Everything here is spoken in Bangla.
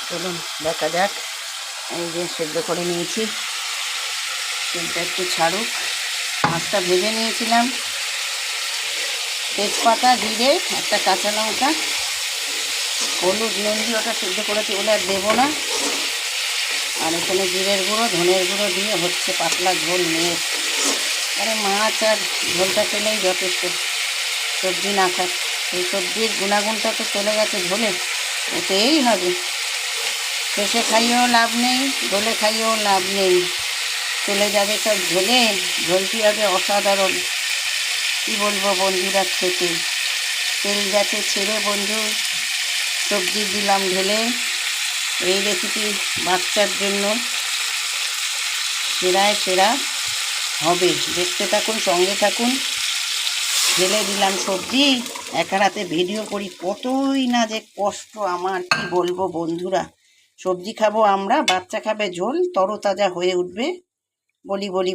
চলুন দেখা যাক। এই যে সেদ্ধ করে নিয়েছি, তেলটা একটু ছাড়ুক। মাছটা ভেজে নিয়েছিলাম, তেজপাতা, জিরে, একটা কাঁচা লঙ্কা, হলুদ, নুন দিয়ে ওটা সেদ্ধ করেছি বলে আর দেবো না। আর এখানে জিরের গুঁড়ো, ধনের গুঁড়ো দিয়ে হচ্ছে পাতলা ঝোল নিয়ে, মানে মাছ আর ঝোলটা খেলেই যথেষ্ট, সবজি না খাক। এই সবজির গুণাগুণটা তো চলে গেছে ঝোলে, ওতেই হবে। শেষে খাইয়েও লাভ নেই, ঝোলে খাইয়েও লাভ নেই, চলে যাবে সব ঝোলে। ঝোলটি হবে অসাধারণ, কী বলবো বন্ধুরা, খেতে তেল গেছে ছেড়ে বন্ধু। সবজি দিলাম ঢেলে। এই রেসিপি বাচ্চার জন্য সেরায় সেরা হবে, দেখতে থাকুন, সঙ্গে থাকুন। ঢেলে দিলাম সবজি, এক হাতে ভিডিও করি, কতই না যে কষ্ট আমার, কি বলবো বন্ধুরা। সবজি খাবো আমরা, বাচ্চা খাবে ঝোল, তরতাজা হয়ে উঠবে। বলি বলি বলি